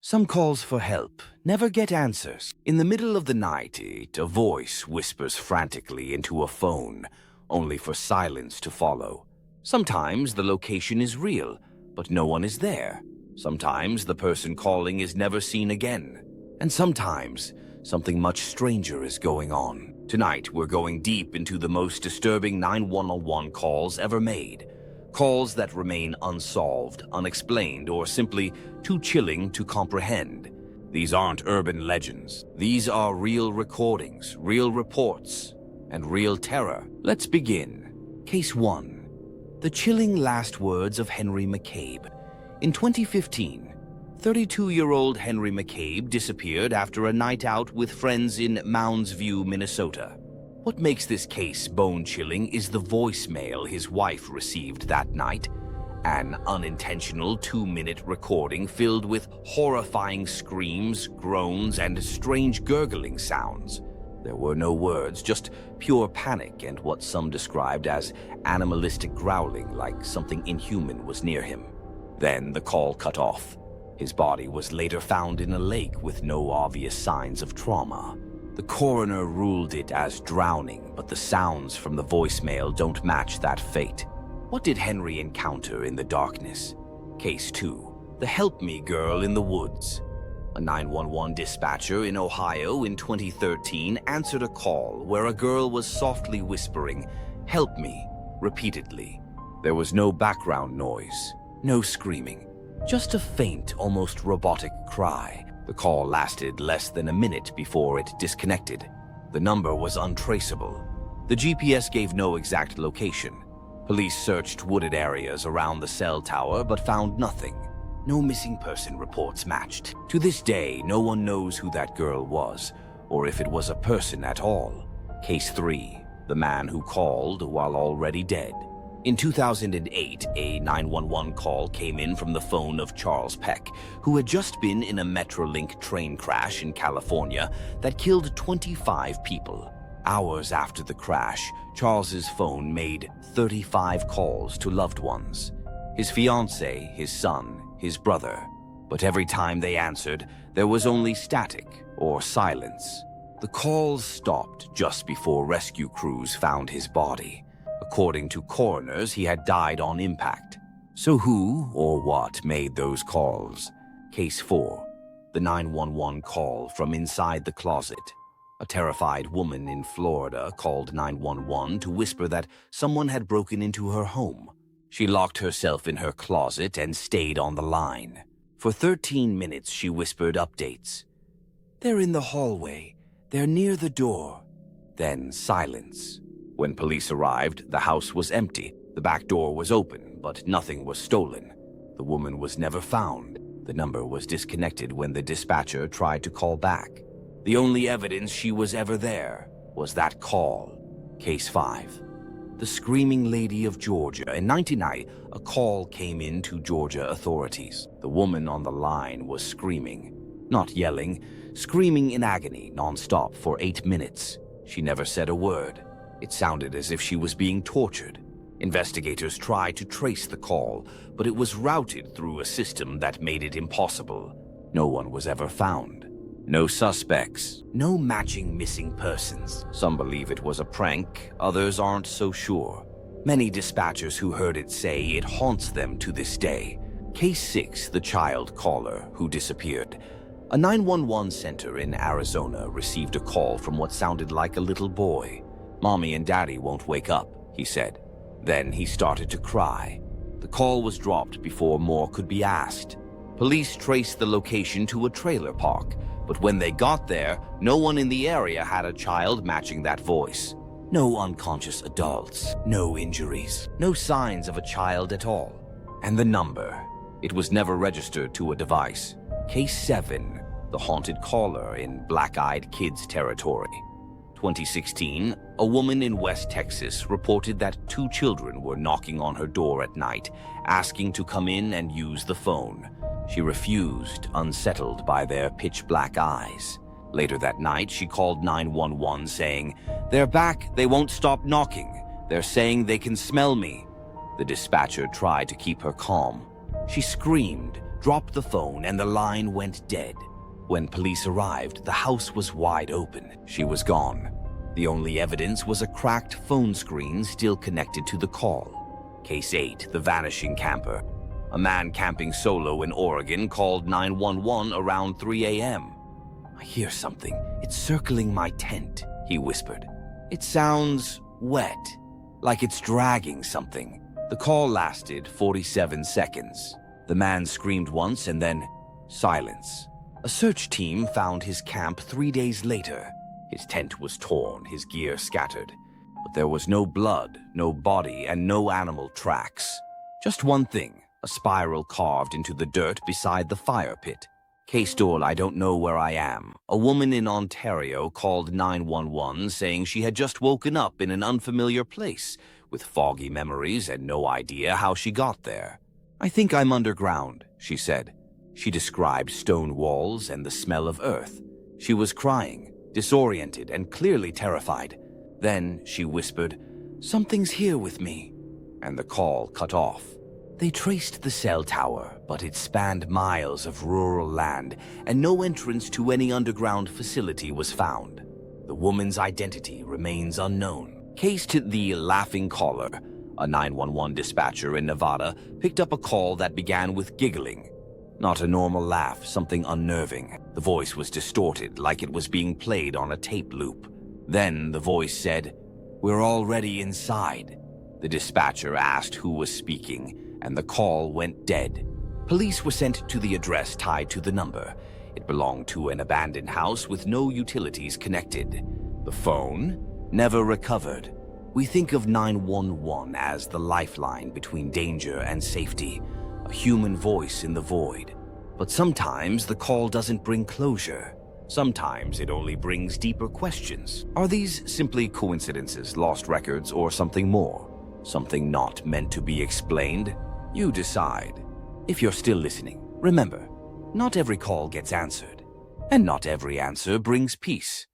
Some calls for help never get answers. In the middle of the night, a voice whispers frantically into a phone, only for silence to follow. Sometimes the location is real, but no one is there. Sometimes the person calling is never seen again. And sometimes something much stranger is going on. Tonight, we're going deep into the most disturbing 911 calls ever made. Calls that remain unsolved, unexplained, or simply too chilling to comprehend. These aren't urban legends. These are real recordings, real reports, and real terror. Let's begin. Case 1. The chilling last words of Henry McCabe. In 2015, 32-year-old Henry McCabe disappeared after a night out with friends in Mounds View, Minnesota. What makes this case bone-chilling is the voicemail his wife received that night, an unintentional 2-minute recording filled with horrifying screams, groans, and strange gurgling sounds. There were no words, just pure panic and what some described as animalistic growling, like something inhuman was near him. Then the call cut off. His body was later found in a lake with no obvious signs of trauma. The coroner ruled it as drowning, but the sounds from the voicemail don't match that fate. What did Henry encounter in the darkness? Case 2. The Help Me Girl in the Woods. A 911 dispatcher in Ohio in 2013 answered a call where a girl was softly whispering, "Help me," repeatedly. There was no background noise, no screaming, just a faint, almost robotic cry. The call lasted less than a minute before it disconnected. The number was untraceable. The GPS gave no exact location. Police searched wooded areas around the cell tower but found nothing. No missing person reports matched. To this day, no one knows who that girl was, or if it was a person at all. Case 3. The man who called while already dead. In 2008, a 911 call came in from the phone of Charles Peck, who had just been in a Metrolink train crash in California that killed 25 people. Hours after the crash, Charles's phone made 35 calls to loved ones. His fiancée, his son, his brother. But every time they answered, there was only static or silence. The calls stopped just before rescue crews found his body. According to coroners, he had died on impact. So who or what made those calls? Case 4. The 911 call from inside the closet. A terrified woman in Florida called 911 to whisper that someone had broken into her home. She locked herself in her closet and stayed on the line. For 13 minutes, she whispered updates. "They're in the hallway. They're near the door." Then silence. When police arrived, the house was empty. The back door was open, but nothing was stolen. The woman was never found. The number was disconnected when the dispatcher tried to call back. The only evidence she was ever there was that call. Case 5. The Screaming Lady of Georgia. In 1990, a call came in to Georgia authorities. The woman on the line was screaming. Not yelling, screaming in agony nonstop for 8 minutes. She never said a word. It sounded as if she was being tortured. Investigators tried to trace the call, but it was routed through a system that made it impossible. No one was ever found. No suspects, no matching missing persons. Some believe it was a prank, others aren't so sure. Many dispatchers who heard it say it haunts them to this day. Case 6, the child caller who disappeared. A 911 center in Arizona received a call from what sounded like a little boy. "Mommy and Daddy won't wake up," he said. Then he started to cry. The call was dropped before more could be asked. Police traced the location to a trailer park, but when they got there, no one in the area had a child matching that voice. No unconscious adults, no injuries, no signs of a child at all. And the number, it was never registered to a device. Case 7, the haunted caller in Black-Eyed Kids territory. 2016, a woman in West Texas reported that 2 children were knocking on her door at night, asking to come in and use the phone. She refused, unsettled by their pitch-black eyes. Later that night, she called 911 saying, "They're back, they won't stop knocking. They're saying they can smell me." The dispatcher tried to keep her calm. She screamed, dropped the phone and the line went dead. When police arrived, the house was wide open. She was gone. The only evidence was a cracked phone screen still connected to the call. Case 8, the vanishing camper. A man camping solo in Oregon called 911 around 3 a.m. "I hear something. It's circling my tent," he whispered. "It sounds wet, like it's dragging something." The call lasted 47 seconds. The man screamed once and then silence. A search team found his camp 3 days later. His tent was torn, his gear scattered. But there was no blood, no body, and no animal tracks. Just one thing, a spiral carved into the dirt beside the fire pit. Case told, "I don't know where I am." A woman in Ontario called 911 saying she had just woken up in an unfamiliar place with foggy memories and no idea how she got there. "I think I'm underground," she said. She described stone walls and the smell of earth. She was crying, disoriented and clearly terrified. Then she whispered, "Something's here with me," and the call cut off. They traced the cell tower, but it spanned miles of rural land, and no entrance to any underground facility was found. The woman's identity remains unknown. Case to the laughing caller. A 911 dispatcher in Nevada picked up a call that began with giggling. Not a normal laugh, something unnerving. The voice was distorted, like it was being played on a tape loop. Then the voice said, "We're already inside." The dispatcher asked who was speaking, and the call went dead. Police were sent to the address tied to the number. It belonged to an abandoned house with no utilities connected. The phone never recovered. We think of 911 as the lifeline between danger and safety, a human voice in the void. But sometimes the call doesn't bring closure. Sometimes it only brings deeper questions. Are these simply coincidences, lost records, or something more? Something not meant to be explained? You decide. If you're still listening, remember, not every call gets answered, and not every answer brings peace.